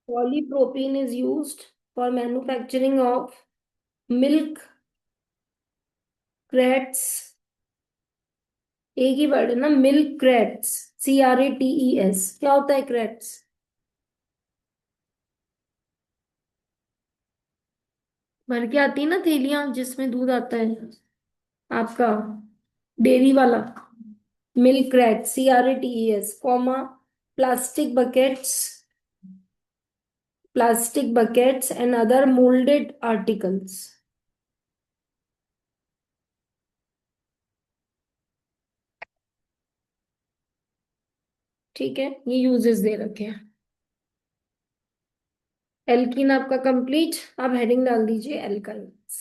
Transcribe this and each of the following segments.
Polypropylene is used for manufacturing of milk crates. एक ही word है ना, मिल्क क्रेट्स, CRATES। क्या होता है क्रेट्स? भर के आती है ना थैलियां जिसमें दूध आता है आपका, डेयरी वाला। Milk crate, CRATES, comma, plastic buckets, and other moulded articles. ठीक है, ये यूजेस दे रखे हैं। एल्कीन आपका कंप्लीट। आप हेडिंग डाल दीजिए alkynes.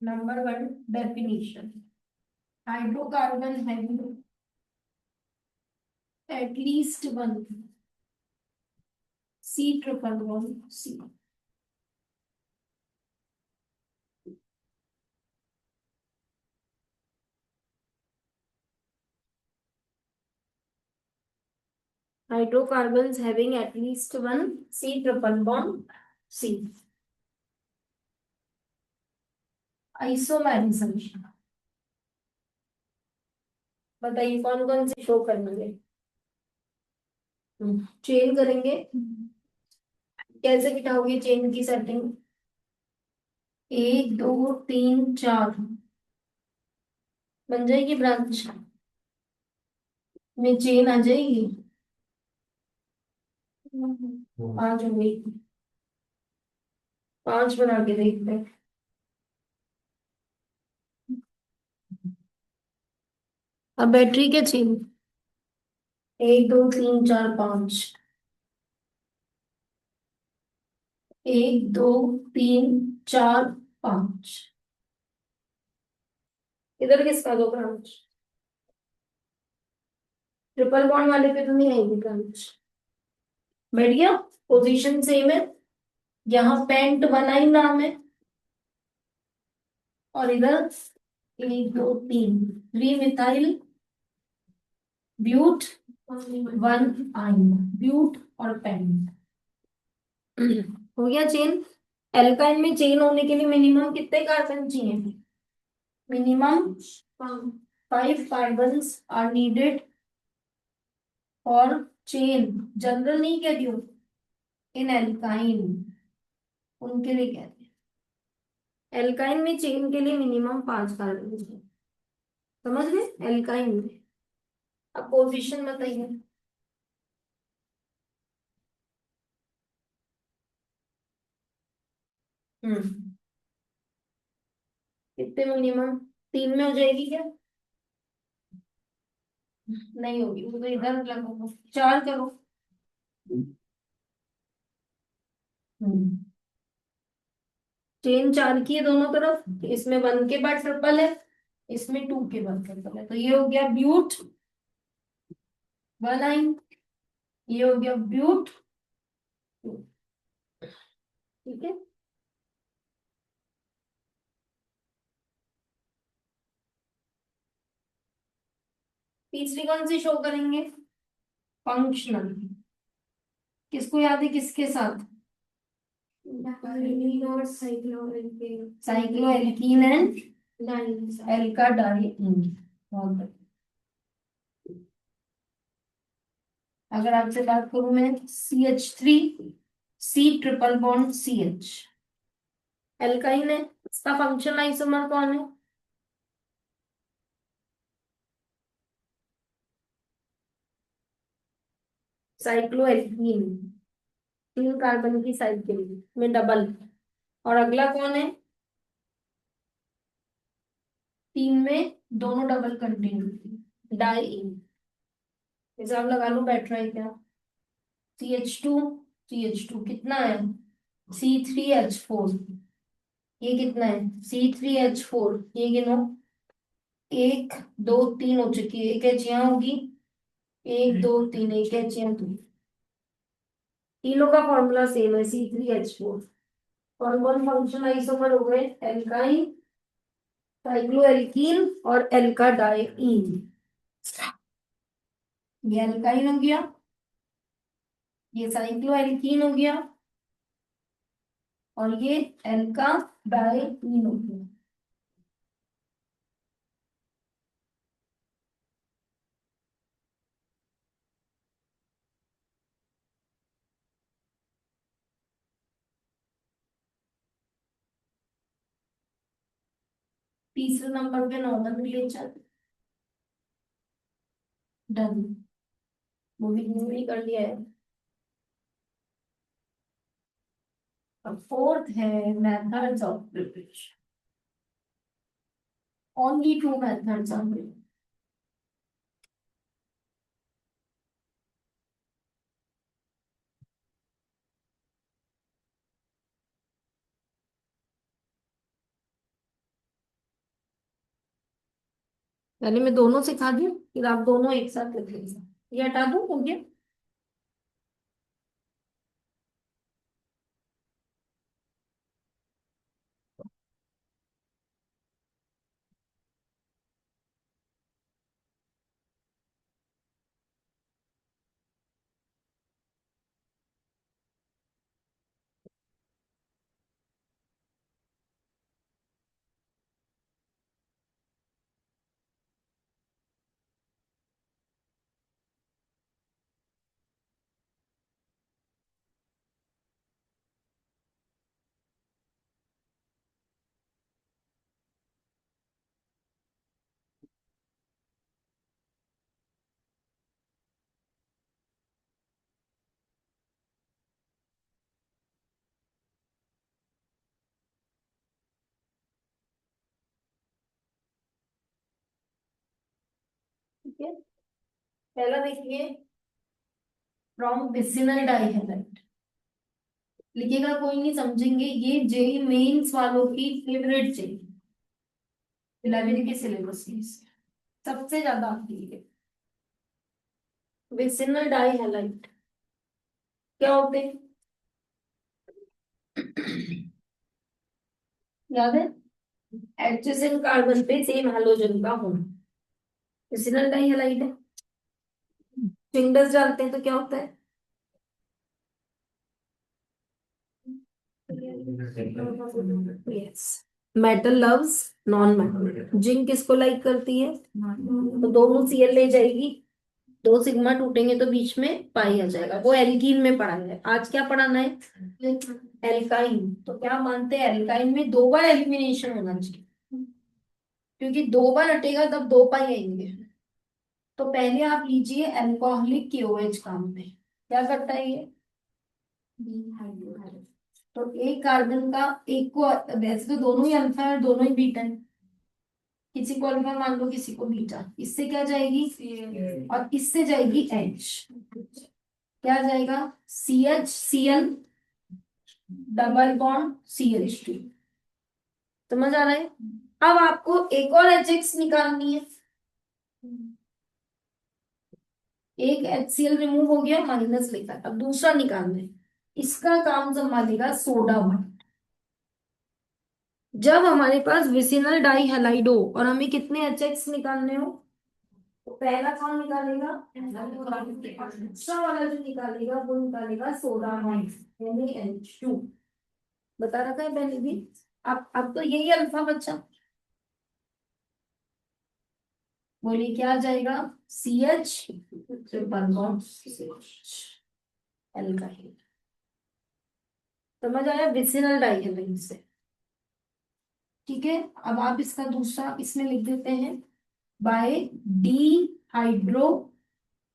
Number one, definition. Hydrocarbon having at least one C triple one C. Hydrocarbons having at least one C triple bond C. Isomerism। बताइए कौन कौन से शो करेंगे? चेन करेंगे। कैसे बिठाओगे चेन की सेटिंग? एक दो तीन चार, बन जाएगी ब्रांच में, चेन आ जाएगी। पांच हो गई। पांच बना के देखते हैं। अब बैटरी के चेन, एक दो तीन चार पांच, एक दो तीन चार पांच। इधर किसका दो ब्रांच? ट्रिपल बॉन्ड वाले पे तो नहीं आएगी ब्रांच। बैठ गया, पोजीशन सेम है। यहाँ पेंट बना ही नाम है, और इधर एक दो तीन, थ्री मिथाइल ब्यूट, वन आइन, ब्यूट और पेंट। हो गया चेन। एल्काइन में चेन होने के लिए मिनिमम कितने कार्बन चाहिए? Minimum 5 carbons are needed for chain. General नहीं कहती हूँ, इन एल्काइन, उनके लिए कहते हैं। एल्काइन में चेन के लिए मिनिमम 5 कार्बन चाहिए। समझ गए? एल्काइन में। अब पोजीशन बताइए। हम्म, कितने मिनिमम? तीन में हो जाएगी क्या? नहीं होगी, वो तो इधर लगोगे। चार करो। हम्म, चेन चार की है दोनों तरफ। इसमें वन के बाद ट्रिपल है, इसमें टू के बाद ट्रिपल है, तो ये हो गया ब्यूट वन आइन, ये हो गया ब्यूट। ठीक है। तीसरी कौन सी शो करेंगे? फंक्शनल। किसको याद है किसके साथ? Cycloalkene and alkadiene. बहुत बढ़िया। अगर आपसे बात करूं मैं, CH3 C triple bond CH, alkyne है। इसका फंक्शनल आइसोमर कौन है? Cycloalkene. 3 कार्बन की साइकिल में डबल। और अगला कौन है? तीन में दोनों डबल कंटिन्यू, डाई। हिसाब लगा लो, बैठ रहा है क्या? CH2 कितना है? C3H4। ये कितना है? C3H4। ये गिनो, एक दो तीन हो चुकी है, एक एच यहाँ होगी, एक दो तीन, एक HCl2। तीनों का फॉर्मूला सेम है, C3H4। कौन कौन फंक्शन आइसोमर हो गए? एल्काइन, साइक्लोएल्कीन और एल्का डाइईन। ये एल्काइन हो गया, ये साइक्लोएल्कीन हो गया, और ये एल्का डाइईन हो गया। तीसरे नंबर पे normal relation. Done. Movie movie कर लिया है। अब फोर्थ है methods of preparation. Only two methods of. पहले मैं दोनों सिखा दूं, फिर आप दोनों एक साथ लिख लीजिए। ये हटा दूं, हो गया। ठीक है, पहला देखिए, फ्रॉम विसिनल डाइहेड्रल। लिखिएगा कोई नहीं, समझेंगे। ये जेई मेंस वालों की फेवरेट जेई, लाइब्रेरी के सिलेबस में से सबसे ज्यादा आती है। विसिनल डाइहेलाइट क्या होते हैं? याद है? एडजेसेंट कार्बन पे सेम हैलोजन का होना, विसिनल डाइहेलाइट है। फिंगर्स डालते हैं तो क्या होता है? Yes. Metal loves non metal. Zinc किसको लाइक करती है? तो दोनों Cl ले जाएगी, दो सिग्मा टूटेंगे तो बीच में पाई आ जाएगा। वो एल्कीन में पढ़ा है, आज क्या पढ़ाना है? एल्काइन। तो क्या मानते हैं, एल्काइन में दो बार एलिमिनेशन होना चाहिए, क्योंकि दो बार हटेगा तब दो पाई आएंगे। तो पहले आप लीजिए अल्कोहलिक KOH काम में क्या करता है ये? तो एक कार्बन का, एक को, वैसे तो दोनों ही अल्फा है और दोनों ही बीटा है, किसी को अल्फा मान लो किसी को बीटा। इससे क्या जाएगी? और इससे जाएगी H। क्या जाएगा? CH Cl double bond CH2। समझ आ रहा है? अब आपको एक और HX निकालनी है। एक HCl रिमूव हो गया, माइनस लिखा, अब दूसरा निकालना है। इसका काम संभालेगा सोडा। जब हमारे पास विसिनल डाइहैलाइड हो और हमें कितने HX निकालने हो, तो पहला कौन निकालेगा? दूसरा वाला जो निकालेगा वो निकालेगा सोडा NaH2। बता रखा है पहले भी। अब तो यही अल्फा बच्चा। बोलिए क्या आ जाएगा? CH triple bond alkyl. समझ आया? विसिनल डाइहैलाइड से। ठीक है, अब आप इसका दूसरा इसमें लिख देते हैं, by D hydro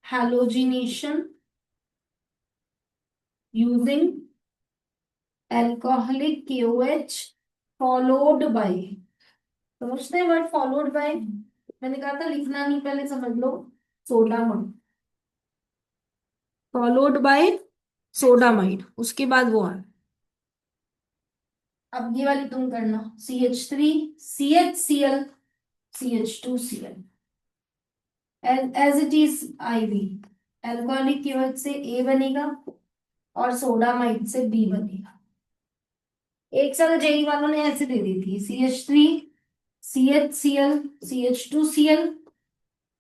halogenation using alcoholic KOH followed by. समझते हैं वर्ड फॉलोड बाय? मैंने कहा था लिखना नहीं, पहले समझ लो। सोडामाइड फॉलोड बाय सोडामाइड, उसके बाद वो है। अब ये वाली तुम करना, CH3 CHCl CH2Cl। As it is IV। Alcoholic की वजह से A बनेगा और सोडामाइड से B बनेगा। एक साल जेई वालों ने ऐसे दे दी थी, CH3 CHCl CH2Cl,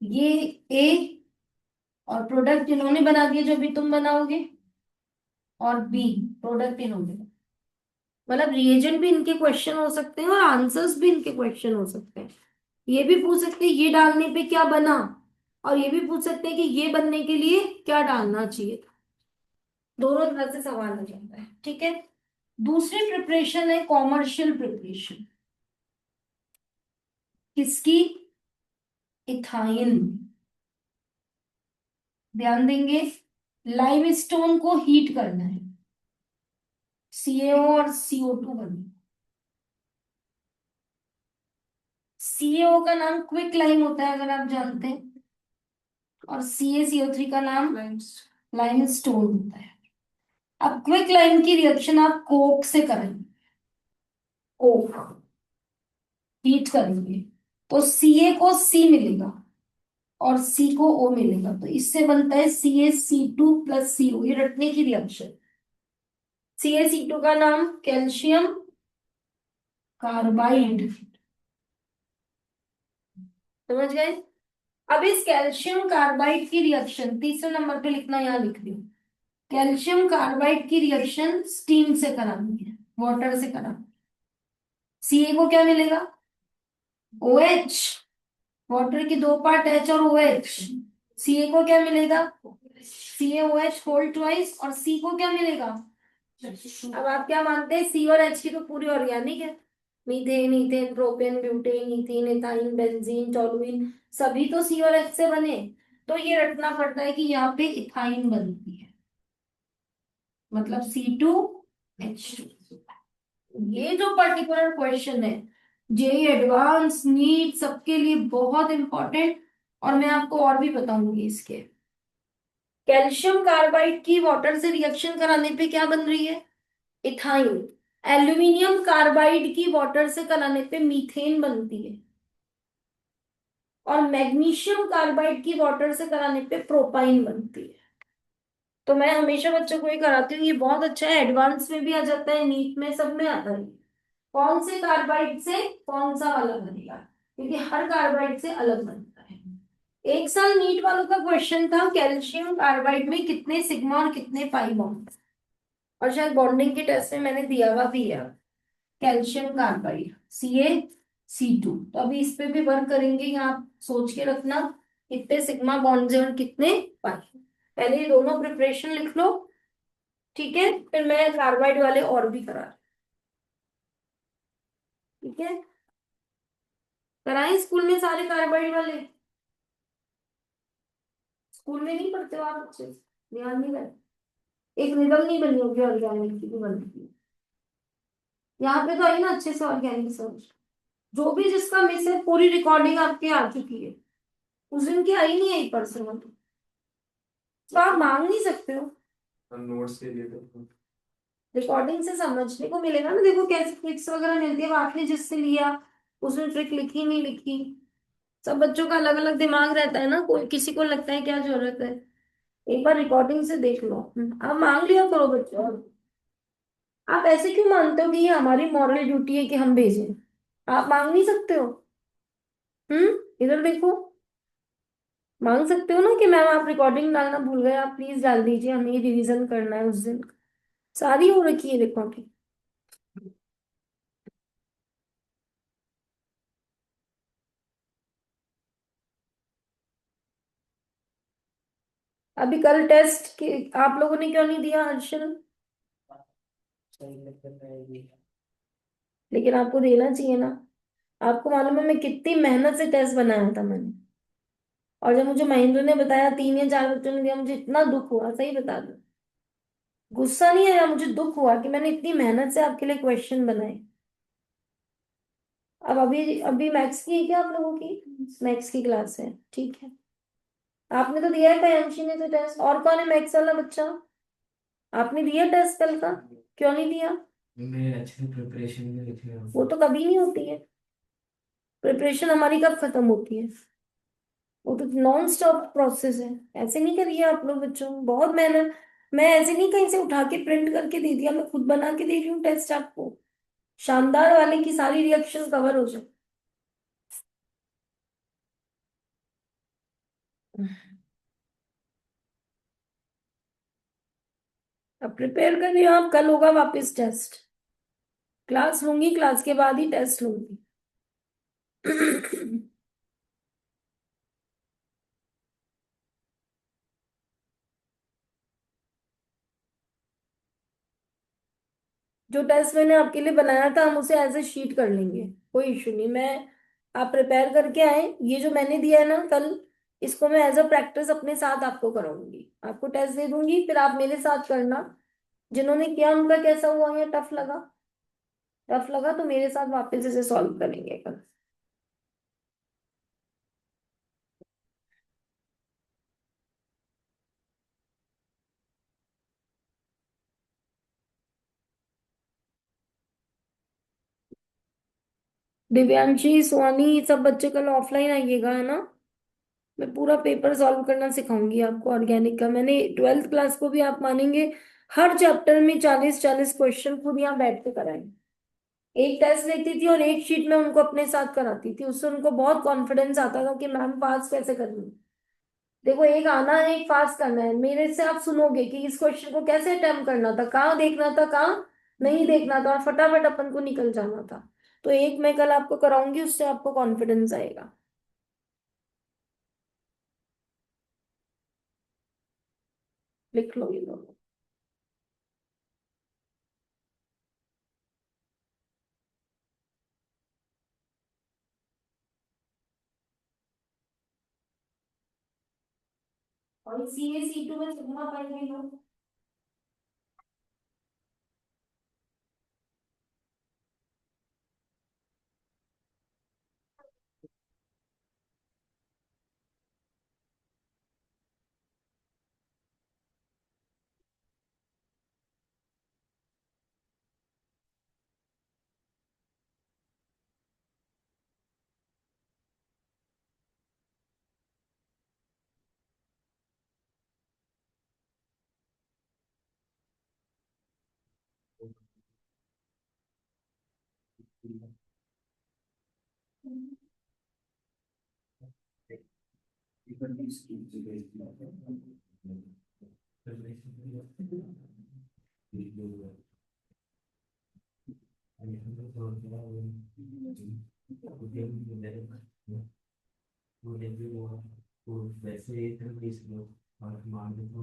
ये A, और प्रोडक्ट इन्होंने बना दिया जो भी तुम बनाओगे, और B प्रोडक्ट इन्होंने। मतलब रिएजेंट भी इनके क्वेश्चन हो सकते हैं और आंसर्स भी इनके क्वेश्चन हो सकते हैं। ये भी पूछ सकते हैं ये डालने पे क्या बना, और ये भी पूछ सकते हैं कि ये बनने के लिए क्या डालना चाहिए था। दोनों तरह से सवाल आ जाता है, ठीक है। दूसरी प्रिपरेशन है कॉमर्शियल प्रिपरेशन। किसकी? इथाइन। ध्यान देंगे, लाइमस्टोन को हीट करना है, CaO और CO2 बने। CaO का नाम क्विक लाइम होता है अगर आप जानते हैं, और CaCO3 का नाम लाइमस्टोन होता है। अब क्विक लाइम की रिएक्शन आप कोक से करेंगे, कोक हीट करेंगे, तो Ca को C मिलेगा और C को O मिलेगा, तो इससे बनता है CaC2 + CO, ये रटने की रिएक्शन। CaC2 का नाम कैल्शियम कार्बाइड। समझ गए? अब इस कैल्शियम कार्बाइड की रिएक्शन तीसरे नंबर पे लिखना, यहाँ लिख रही हूँ। कैल्शियम कार्बाइड की रिएक्शन स्टीम से करानी है, वाटर से करानी। Ca को क्या मिलेगा? OH। वाटर की दो पार्ट H और OH। Ca को क्या मिलेगा? CaOH होल ट्वाइस, और C को क्या मिलेगा? अब आप क्या मानते हैं, C और H की तो पूरी ऑर्गेनिक है। Methane, ethane, propane, butane, ethene, ethyne, benzene, toluene, सभी तो C और H से बने। तो ये रटना पड़ता है कि यहाँ पे इथाइन बनती है, मतलब C2H2। ये जो पर्टिकुलर क्वेश्चन है, जेई एडवांस नीट सबके लिए बहुत इंपॉर्टेंट, और मैं आपको और भी बताऊंगी इसके। कैल्शियम कार्बाइड की वाटर से रिएक्शन कराने पे क्या बन रही है? इथाइन। एल्यूमिनियम कार्बाइड की वाटर से कराने पे मीथेन बनती है, और मैग्नीशियम कार्बाइड की वाटर से कराने पे प्रोपाइन बनती है। तो मैं हमेशा बच्चों को ये कराती हूँ, ये बहुत अच्छा है, एडवांस में भी आ जाता है, नीट में, सब में आता है। कौन से कार्बाइड से कौन सा वाला बनेगा, क्योंकि हर कार्बाइड से अलग बनता है। एक साल नीट वालों का क्वेश्चन था कैल्शियम कार्बाइड में कितने सिग्मा और कितने पाई बॉन्ड, और शायद बॉन्डिंग के टेस्ट में मैंने दिया हुआ भी है। कैल्शियम कार्बाइड CaC2, तो अभी इस पे भी वर्क करेंगे, यहाँ सोच के रखना कितने सिग्मा बॉन्ड है और कितने पाई। पहले ये दोनों प्रिपरेशन लिख लो, ठीक है, फिर मैं कार्बाइड वाले और भी करा, ठीक है। कराए स्कूल में सारे कार्बाइड वाले? स्कूल में नहीं पढ़ते हो आप अच्छे से? ध्यान नहीं रहे? एक निगम नहीं बनी होगी ऑर्गेनिक की भी बनती है। यहाँ पे तो आई ना अच्छे से ऑर्गेनिक सर्च, जो भी जिसका मिस है पूरी रिकॉर्डिंग आपके आ चुकी है, उस दिन की आई नहीं है पर्सन, तो आप मांग नहीं सकते हो। नोट्स के लिए तो रिकॉर्डिंग से समझने को मिलेगा ना, देखो कैसे ट्रिक्स वगैरह मिलती है, अब आपने जिससे लिया उसने ट्रिक लिखी नहीं लिखी। सब बच्चों का अलग अलग दिमाग रहता है ना, कोई किसी को लगता है क्या जरूरत है। एक बार रिकॉर्डिंग से देख लो, आप मांग लिया करो बच्चों। आप ऐसे क्यों मानते हो कि ये हमारी मॉरल ड्यूटी है कि हम भेजें? आप मांग नहीं सकते हो? इधर देखो, मांग सकते हो ना कि मैम आप रिकॉर्डिंग डालना भूल गए, आप प्लीज डाल दीजिए, हमें ये रिवीजन करना है उस दिन। सारी हो रखी है रिकॉर्डिंग। अभी कल टेस्ट के आप लोगों ने क्यों नहीं दिया हर्षल? लेकिन आपको देना चाहिए ना। आपको मालूम है मैं कितनी मेहनत से टेस्ट बनाया था मैंने, और जब मुझे महेंद्र ने बताया 3 या 4 बच्चों ने दिया, मुझे इतना दुख हुआ, सही बता दो। गुस्सा नहीं आया, मुझे दुख हुआ कि मैंने इतनी मेहनत से आपके लिए क्वेश्चन बनाए। अब अभी अभी मैथ्स की है क्या आप लोगों की? मैथ्स की क्लास है, ठीक है। आपने तो दिया है प्रियांशी ने तो टेस्ट, और कौन है मैथ्स वाला बच्चा? आपने दिया टेस्ट कल का? क्यों नहीं दिया? मैं अच्छी प्रिपरेशन में लिखे वो तो कभी नहीं होती है, प्रिपरेशन हमारी कब खत्म होती है? वो तो नॉन स्टॉप प्रोसेस है। ऐसे नहीं करिए आप लोग बच्चों, बहुत मेहनत। मैं ऐसे नहीं कहीं से उठा के प्रिंट करके दे दिया, मैं खुद बना के दे रही हूँ टेस्ट आपको। शानदार वाले की सारी रिएक्शन कवर हो जाए। अब प्रिपेयर कर रही हो आप, कल होगा वापस टेस्ट। क्लास लूंगी, क्लास के बाद ही टेस्ट लूंगी। जो टेस्ट मैंने आपके लिए बनाया था हम उसे एज ए शीट कर लेंगे, कोई इशू नहीं। मैं, आप प्रिपेयर करके आए, ये जो मैंने दिया है ना कल, इसको मैं एज अ प्रैक्टिस अपने साथ आपको कराऊंगी। आपको टेस्ट दे दूंगी, फिर आप मेरे साथ करना। जिन्होंने किया उनका कैसा हुआ या टफ लगा? टफ लगा तो मेरे साथ वापस इसे सॉल्व करेंगे कल। दिव्यांशी, सोनी, सब बच्चे कल ऑफलाइन आइएगा, है ना? मैं पूरा पेपर सॉल्व करना सिखाऊंगी आपको ऑर्गेनिक का। मैंने ट्वेल्थ क्लास को भी, आप मानेंगे, हर चैप्टर में 40-40 क्वेश्चन खुद यहाँ बैठ के कराए। एक टेस्ट लेती थी और एक शीट में उनको अपने साथ कराती थी, उससे उनको बहुत कॉन्फिडेंस आता था कि मैम पास कैसे करनी है। देखो, एक आना है, एक पास करना है। मेरे से आप सुनोगे कि इस क्वेश्चन को कैसे अटेम्प्ट करना था, कहाँ देखना था, कहाँ नहीं देखना था, और फटाफट अपन को निकल जाना था। तो एक मैं कल आपको कराऊंगी, उससे आपको कॉन्फिडेंस आएगा। लिख लो ये दोनों। और सी ए सी टू में कितना पढ़ेंगे लोग? वैसे एक तरह बीस किलो और मान लेते हो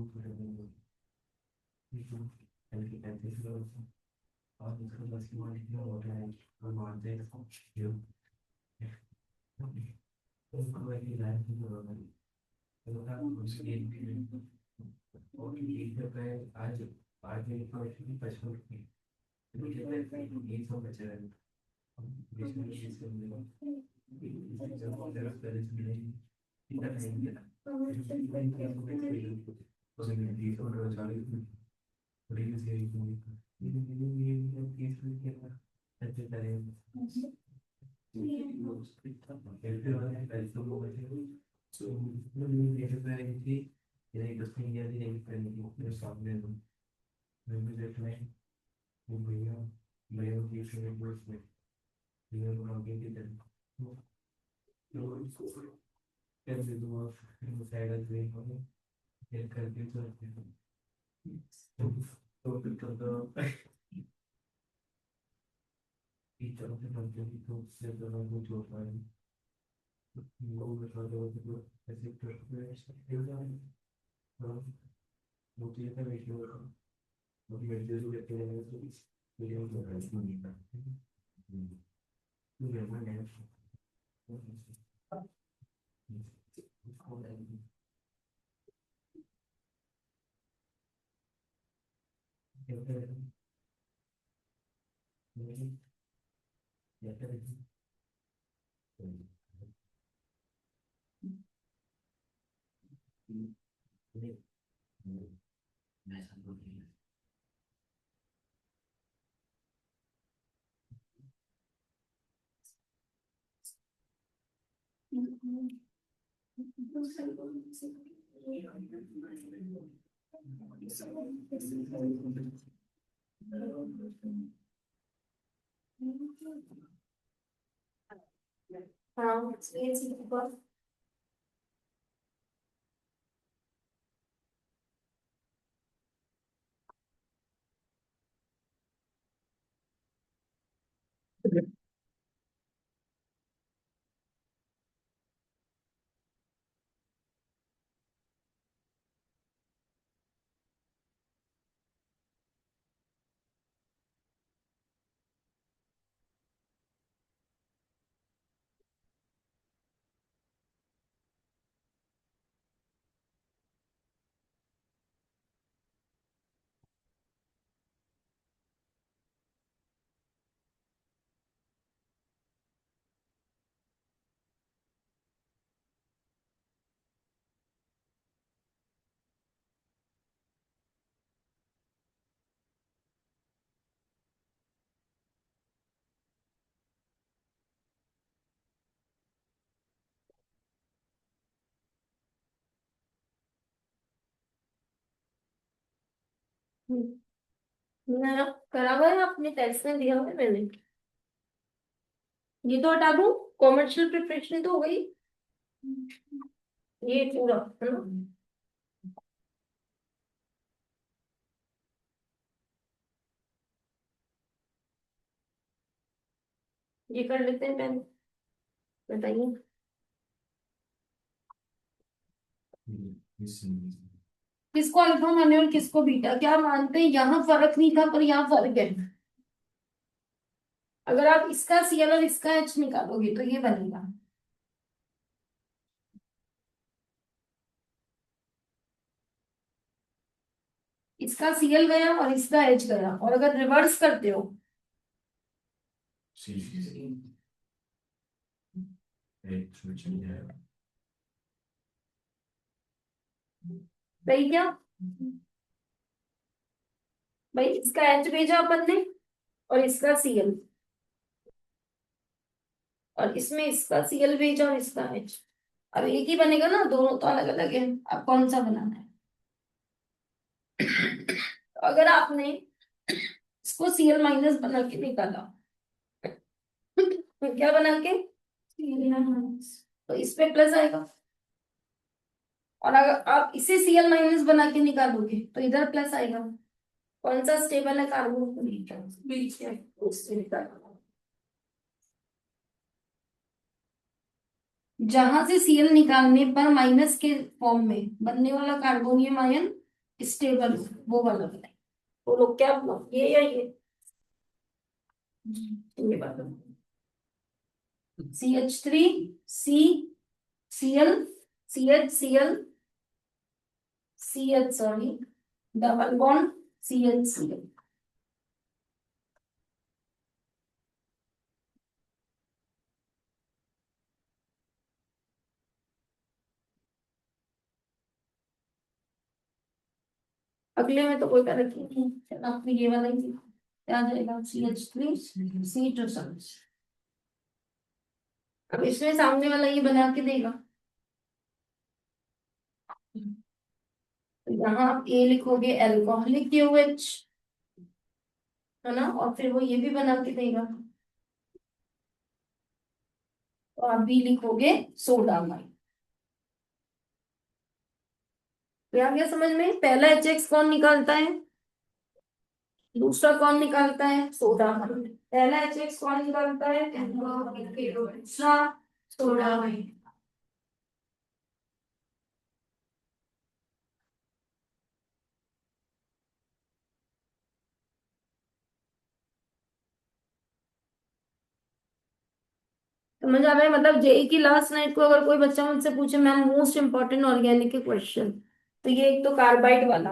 और उसका बस की मान कितना हो रहा है और मानते हैं उनको वही लाइफ में होगा तो का उसके और एक जगह आज आज मेरे पास 55 की मुझे लगता है कि ये सब बचे हैं देश में ये सब मिलेगा इससे जब जरा पहले से मिलेगी इतना टाइम मिला इवन के तो मैं तो मैं 20 और 40 बड़ी से ये केस में क्या ऐसे करें कैसे वाले पैसों को बचे सो ये कहता है कि ये एक दसवीं या नहीं करेंगे अपने सामने मैं भी देखना है वो भैया मैं वो केस में कोर्स में ये लोग आगे की तरफ तो इसको कैसे दूँ आप साइड से हमें फिर करके तो फिर तो टीचर से बनते ही तो उससे ज़्यादा कुछ होता है वो बता दो तो ऐसे करते हैं फिर जाए हाँ वो चीज़ है वेट होगा वो मेरे जो लेते हैं तो मेरे को ऐसा नहीं था तो ये मैं हाँ ये चीज पर ना करा हुआ है अपने टेस्ट में दिया हुआ है मैंने। ये तो हटा दूं, कॉमर्शियल प्रिपरेशन तो हो गई, ये पूरा है ना। ये कर लेते हैं पहले, बताइए। किसको अल्फा माने और किसको बीटा, क्या मानते हैं यहाँ फर्क नहीं था पर यहाँ फर्क है। अगर आप इसका सीएल और इसका एच निकालोगे तो ये बनेगा, इसका सीएल गया और इसका एच गया, और अगर रिवर्स करते हो सही क्या भाई, इसका एच भेजा अपन ने और इसका सीएल, और इसमें इसका सीएल भेजा और इसका एच। अब एक ही बनेगा ना, दोनों तो अलग अलग है, अब कौन सा बनाना है। तो अगर आपने इसको सीएल माइनस बना के निकाला तो क्या बना के सीएल माइनस, तो इस पे प्लस आएगा, और अगर आप इसे सीएल माइनस बना के निकालोगे तो इधर प्लस आएगा। कौन सा स्टेबल है कार्बन, बीच है, उससे निकालो। जहां से सीएल निकालने पर माइनस के फॉर्म में बनने वाला कार्बोनियम आयन स्टेबल, वो वाला बनाए। वो लोग क्या, ये या ये बात, CH3 C Cl CH CH sorry, double bond CH अगले में तो कोई फर्क ही नहीं, चलो आपने ये वाला ही क्या जाएगा, CH3 C2 अब इसमें सामने वाला ये बना के देगा, तो यहाँ आप ए लिखोगे एल्कोहलिक OH, है ना, और फिर वो ये भी बना के देगा, तो आप बी लिखोगे सोडामाइड। तो यहाँ क्या समझ में, पहला HX कौन निकालता है, दूसरा कौन निकालता है, सोडामाइड। पहला HX कौन निकालता है, दूसरा सोडामाइड। समझ आ रहा है, मतलब जेई की लास्ट नाइट को अगर कोई बच्चा मुझसे पूछे मैम मोस्ट इंपॉर्टेंट ऑर्गेनिक के क्वेश्चन, तो ये एक तो कार्बाइड वाला,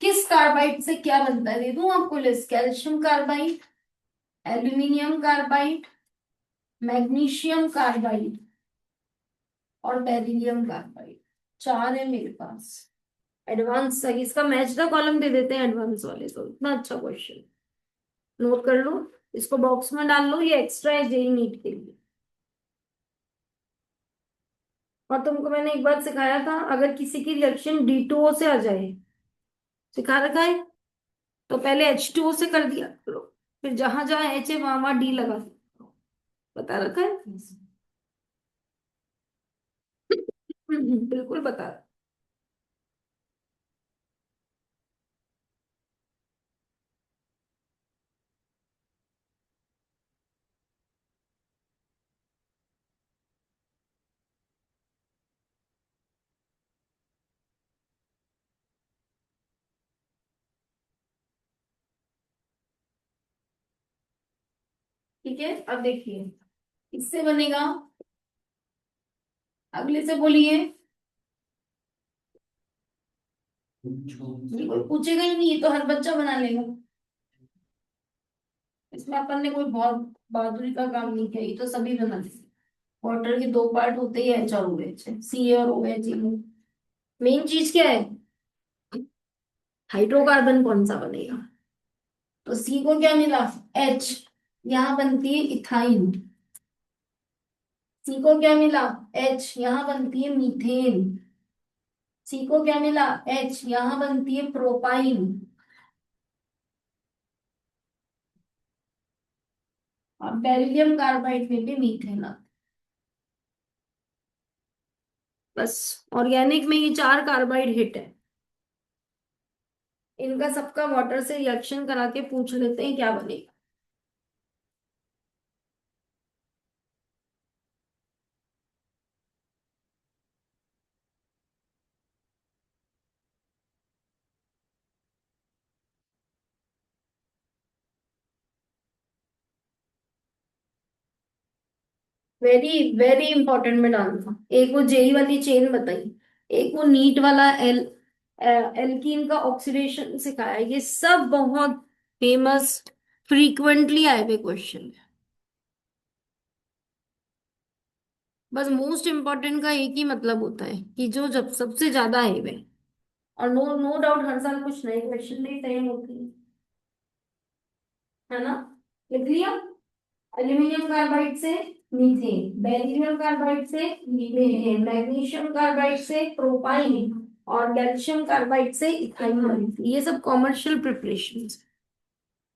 किस कार्बाइड से क्या बनता है, दे दूं आपको list, calcium carbide, aluminium carbide, magnesium carbide और बेरिलियम कार्बाइड, चार है मेरे पास। एडवांस सही, इसका मैच द कॉलम दे देते हैं एडवांस वाले, तो इतना अच्छा क्वेश्चन, नोट कर लो, इसको बॉक्स में डाल लो, ये एक्स्ट्रा है जेई नीट के लिए। और तुमको मैंने एक बार सिखाया था, अगर किसी की रिएक्शन D2O से आ जाए, सिखा रखा है, तो पहले H2O से कर दिया करो, फिर जहां जहां H है वहां वहां D लगा दो। बता रखा है। बिल्कुल बता। ठीक है, अब देखिए, इससे बनेगा, अगले से बोलिए। ये कोई पूछेगा ही नहीं, ये तो हर बच्चा बना लेगा। इसमें अपन ने कोई बहुत बहादुरी का काम नहीं किया, ये तो सभी बना लेंगे। वाटर के दो पार्ट होते ही, एच और ओ एच है, सी और ओ एच। मेन चीज क्या है, हाइड्रोकार्बन कौन सा बनेगा। तो सी को क्या मिला, एच, यहाँ बनती है इथाइन। सी को क्या मिला, एच, यहाँ बनती है मीथेन। सी को क्या मिला, एच, यहाँ बनती है प्रोपाइन। और बेरिलियम कार्बाइड में भी मीथेन आता है। बस, ऑर्गेनिक में ये चार कार्बाइड हिट है। इनका सबका वाटर से रिएक्शन करा के पूछ लेते हैं क्या बनेगा। वेरी वेरी इंपॉर्टेंट में डालना। एक वो जेई वाली चेन बताई, एक वो नीट वाला एल्कीन का ऑक्सीडेशन सिखाया, ये सब बहुत फेमस, फ्रीक्वेंटली आए हुए क्वेश्चन है। बस मोस्ट इम्पोर्टेंट का एक ही मतलब होता है कि जो जब सबसे ज्यादा आए हुए हैं। और नो नो डाउट हर साल कुछ नए क्वेश्चन भी सेम होती है ना। लिख लिया। एल्यूमिनियम कार्बाइड से मीथेन, बेरिलियम कार्बाइड से मीथेन, मैग्नीशियम कार्बाइड से प्रोपाइन, और कैल्शियम कार्बाइड से इथाइन। ये सब कॉमर्शियल प्रिपरेशन।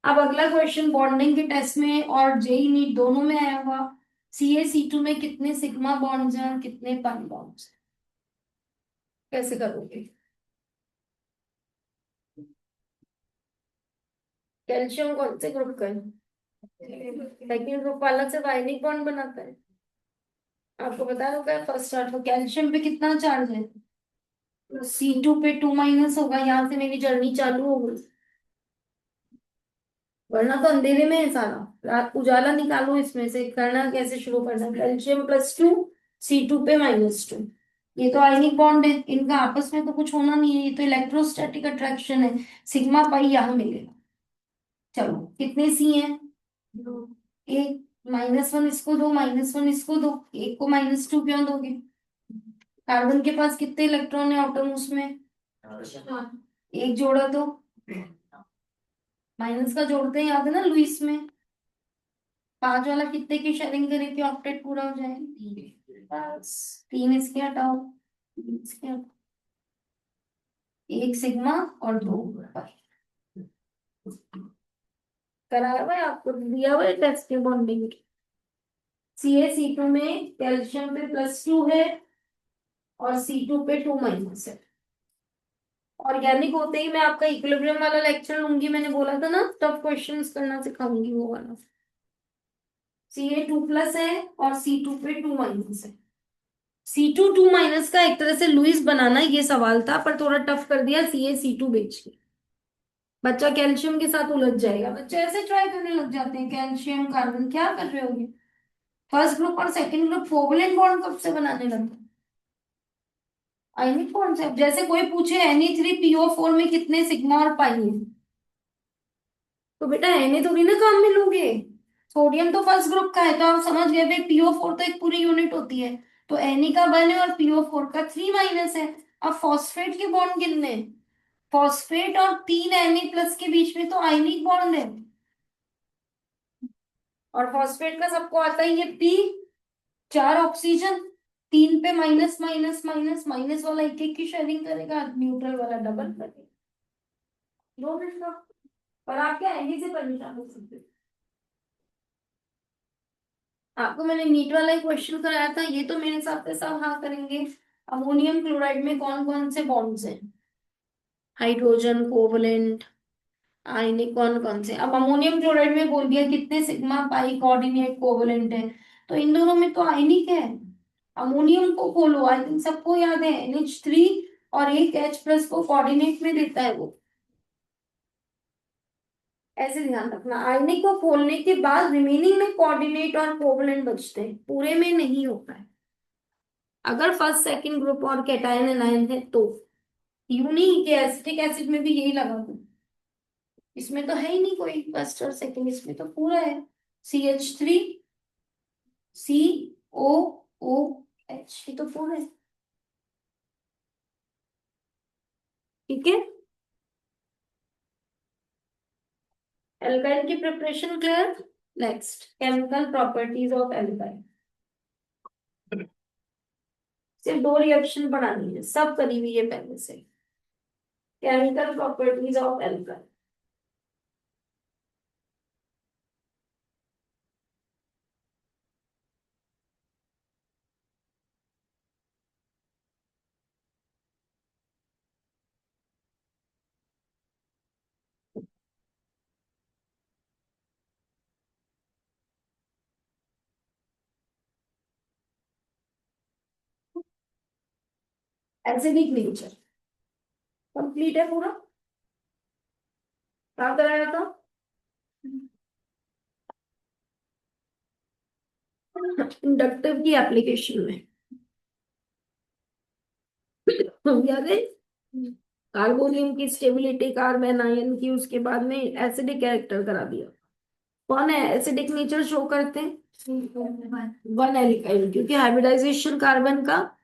अब अगला क्वेश्चन बॉन्डिंग के टेस्ट में और जेई नीट दोनों में आया हुआ, CaC2 में कितने सिग्मा बॉन्ड्स हैं और कितने पाई बॉन्ड्स, कैसे करोगे। कैल्शियम कौन से ग्रुप का है, सेकंड ग्रुप वाला से आयनिक बॉन्ड बनाता है। आपको बता रखा है फर्स्ट चार्ट, तो कैल्शियम पे कितना चार्ज है, C2 पे 2 - होगा, यहाँ से मेरी जर्नी चालू हो गई। वरना तो अंधेरे में है सारा, रात उजाला निकालो इसमें से, करना कैसे शुरू करना, कैल्शियम +2, C2 पे -2। ये तो आयनिक बॉन्ड है, इनका आपस में तो कुछ होना नहीं है, ये तो इलेक्ट्रोस्टैटिक अट्रैक्शन है। सिग्मा पाई यहाँ मिलेगा। चलो कितने सी हैं, दो। एक, -1 इसको दो, -1 इसको दो, एक को -2 क्यों दोगे। कार्बन के पास कितने इलेक्ट्रॉन है एटॉम उसमें, एक जोड़ा तो, माइनस का जोड़ते हैं, याद है ना लुईस में। 5 वाला कितने की शेयरिंग करे कि ऑक्टेट पूरा हो जाए, बस 3 इसके हटाओ, 3 इसके हटाओ, एक सिग्मा और 2 पाई। कराया हुआ है आपको, दिया हुआ है टेस्ट में बॉन्डिंग। CaC2 में कैल्शियम पे +2 है और C2 पे 2 - है। ऑर्गेनिक होते ही मैं आपका इक्विलिब्रियम वाला लेक्चर लूंगी, मैंने बोला था ना, टफ क्वेश्चंस करना सिखाऊंगी वो वाला। Ca2+ है और C2 पे 2 - है। C2 2 - का एक तरह से लुईस बनाना ये सवाल था, पर थोड़ा टफ कर दिया CaC2 बेच के। बच्चा कैल्शियम के साथ उलझ जाएगा, बच्चे ऐसे ट्राई करने लग जाते हैं, कैल्शियम कार्बन क्या कर रहे होगे। फर्स्ट ग्रुप और सेकंड ग्रुप कोवलेंट बॉन्ड कब से बनाने लगे, आयनिक बॉन्ड से। अब जैसे कोई पूछे Na3PO4 में कितने सिग्मा और पाई है, तो बेटा Na थोड़ी ना काम में लोगे। सोडियम तो फर्स्ट ग्रुप का है, तो आप समझ गए भाई, PO4 तो एक पूरी यूनिट होती है। तो Na का 1 है और PO4 का 3 - है। अब फॉस्फेट के बॉन्ड कितने हैं? फॉस्फेट और 3 Na+ के बीच में तो आयनिक बॉन्ड है। और फॉस्फेट का सबको आता ही है P, 4 ऑक्सीजन। 3 पे माइनस माइनस माइनस माइनस वाला एक एक की शेयरिंग करेगा, न्यूट्रल वाला डबल करेगा। 2 मिनट का। पर आप क्या ऐसे से परेशान हो सकते हो? आपको मैंने नीट वाला ही क्वेश्चन कराया था, ये तो मेरे हिसाब से सब हाँ करेंगे। अमोनियम क्लोराइड में कौन कौन से बॉन्ड्स हैं? हाइड्रोजन कोवलेंट, आयनिक, कौन कौन से? अब अमोनियम क्लोराइड में बोल दिया कितने सिग्मा पाई कोऑर्डिनेट कोवलेंट है, तो इन दोनों में तो आयनिक है। अमोनियम को खोलो, आई थिंक सबको याद है NH3, और एक H+ को कोऑर्डिनेट में देता है वो। ऐसे ध्यान रखना, आयनिक को खोलने के बाद रिमेनिंग में कोऑर्डिनेट और कोवलेंट बचते हैं, पूरे में नहीं होता है। अगर फर्स्ट सेकंड ग्रुप और कैटायन एनायन है तो। यूं नहीं कि एसिटिक एसिड में भी यही लगा दूं, इसमें तो है ही नहीं कोई फर्स्ट और सेकंड, इसमें तो पूरा है। CH3COOH, ये तो पूरा है। ठीक है, एल्काइल की preparation clear. Next, chemical properties of alkyl. सिर्फ 2 रिएक्शन पढ़ानी है, सब करी हुई है पहले से। Chemical properties of alkyl. Acidic nature complete है पूरा। क्या कराया था? इंडक्टिव की एप्लीकेशन में याद है, कार्बोनियम की स्टेबिलिटी, कार्बन आयन की, उसके बाद में एसिडिक कैरेक्टर करा दिया। कौन है एसिडिक नेचर शो करते हैं? 1 एल्काइल, क्योंकि हाइब्रिडाइजेशन कार्बन का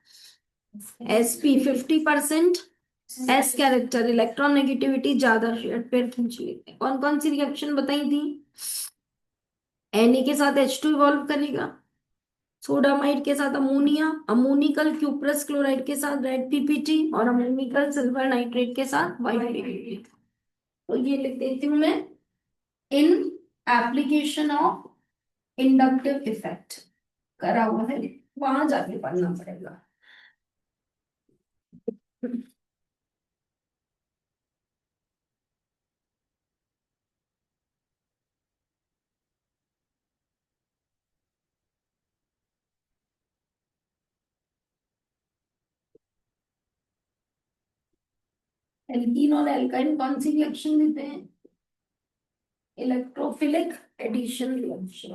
sp50%, S character, electron negativity ज्यादा, शेयर पेयर खींच लेते हैं। कौन कौन सी रिएक्शन बताई थी? Na के साथ H2 इवॉल्व करेगा, सोडामाइड के साथ अमोनिया, अमोनिकल क्यूप्रस क्लोराइड के साथ रेड पीपीटी, और अमोनिकल सिल्वर नाइट्रेट के साथ व्हाइट पीपीटी। तो ये लिख देती हूँ मैं, इन एप्लीकेशन ऑफ इंडक्टिव इफेक्ट करा हुआ है, वहां जाके पढ़ना पड़ेगा। एल्कीन और एल्काइन कौन सी रिएक्शन देते हैं? इलेक्ट्रोफिलिक एडिशन रिएक्शन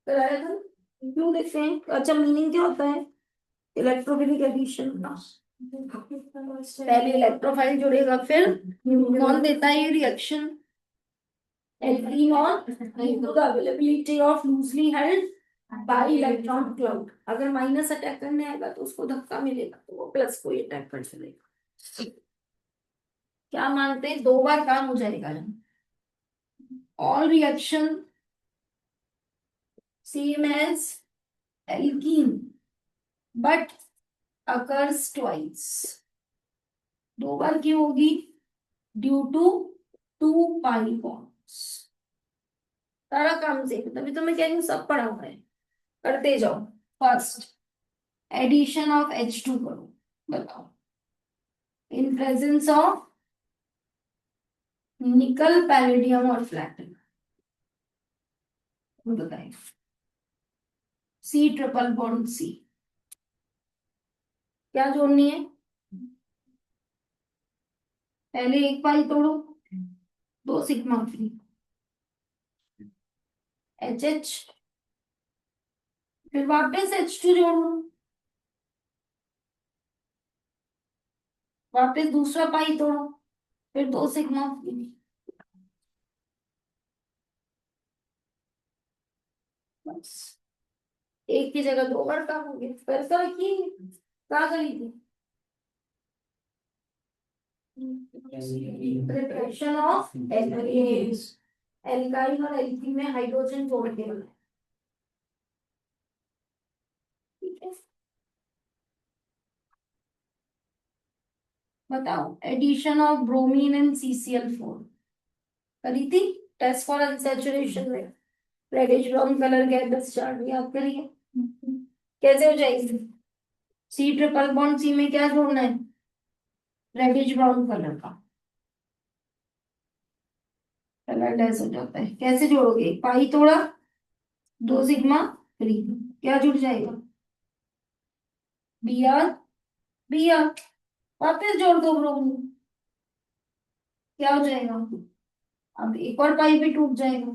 कराया था। क्यों देते हैं? अच्छा, मीनिंग क्या होता है इलेक्ट्रोफिलिक एडिशन का? पहले इलेक्ट्रोफाइल जुड़ेगा, फिर कौन देता है ये रिएक्शन? एल्कीन और availability of loosely held by electron cloud. अगर माइनस अटैक करने आएगा तो उसको धक्का मिलेगा, तो वो प्लस को अटैक कर चलेगा। क्या मानते हैं? 2 बार काम हो जाएगा। All reaction same as alkene but occurs twice. 2 बार क्यों होगी? Due to 2 pi bonds. सारा काम सेम, तभी तो मैं कह रही हूँ सब पढ़ा हुआ है, करते जाओ। फर्स्ट, एडिशन ऑफ H2 करो, बताओ। इन प्रेजेंस ऑफ निकल, पैलेडियम और प्लैटिनम, बताइए। C ट्रिपल बॉन्ड C, क्या जोड़नी है? पहले 1 पाई तोड़ो, 2 सिग्मा फ्री, HH, फिर वापस H2 जोड़ो, वापस दूसरा पाई तोड़ो, फिर 2 सिग्मा फ्री। बस, एक की जगह 2 बार काम हो गया। फिर तो की क्या करी थी? प्रिपरेशन ऑफ एल्केन्स, एल्काइल और एल्कीन में हाइड्रोजन जोड़ के बनाए। ठीक है, बताओ, addition of bromine and CCl4 करी थी, टेस्ट फॉर अनसैचुरेशन में, reddish brown colour gas discharge याद करिए। कैसे हो जाएगी? C ट्रिपल बॉन्ड C में क्या जोड़ना है? रेडिश ब्राउन कलर का, कलर लेस हो जाता है। कैसे जोड़ोगे? पाई तोड़ा, 2 सिग्मा 3, क्या जुड़ जाएगा? Br, Br, वापस जोड़ दो ब्रोमीन, क्या हो जाएगा? अब एक और पाई भी टूट जाएगा।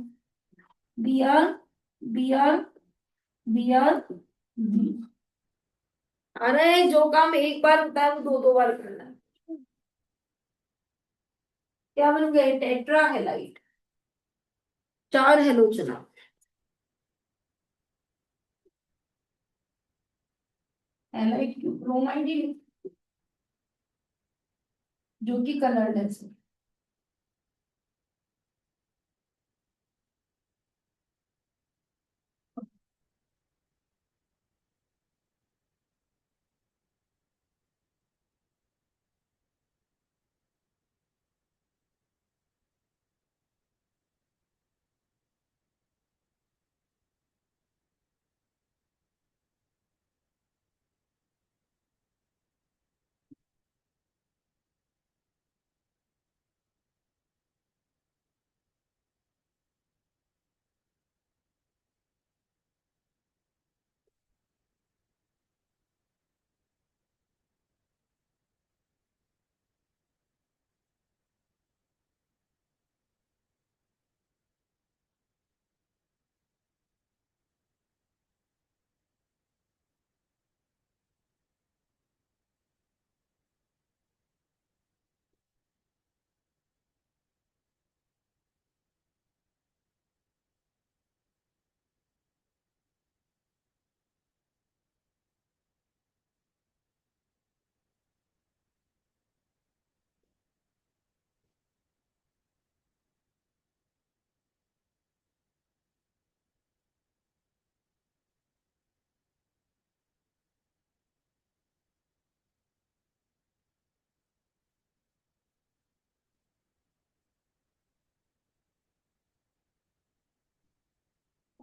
Br, Br, Br, B। आ रहा है? जो काम एक बार होता है वो दो दो बार करना है। क्या बन गए? Tetra halide, 4 हेलोजना। हेलाइट क्यों? ब्रोमाइड ही जो कि कलरलेस है।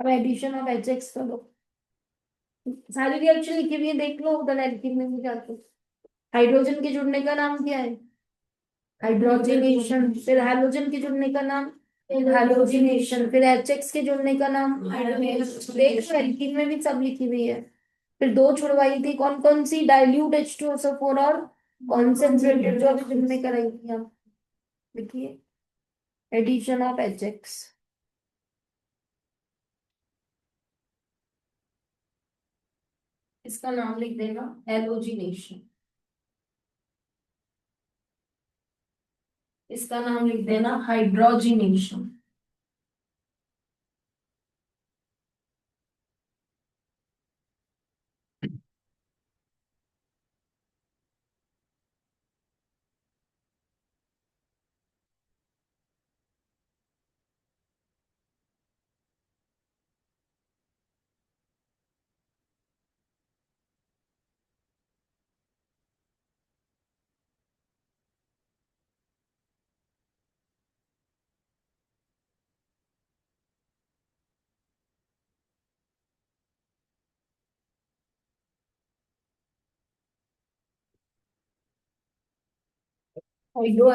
अब एडिशन ऑफ HX करो, सारी रिएक्शन लिखी हुई है, देख लो उधर एल्किन में भी जाके। हाइड्रोजन के जुड़ने का नाम क्या है? हाइड्रोजनेशन। फिर हैलोजन के जुड़ने का नाम? हैलोजिनेशन। फिर HX के जुड़ने का नाम? देख लो एल्किन में भी सब लिखी हुई है। फिर दो छुड़वाई थी, कौन कौन सी? डाइल्यूट H2SO4 और कॉन्सेंट्रेटेड, जो अभी जिनमें कराई थी आप। देखिए, एडिशन ऑफ HX, इसका नाम लिख देना हेलोजिनेशन, इसका नाम लिख देना हाइड्रोजिनेशन। हाइड्रो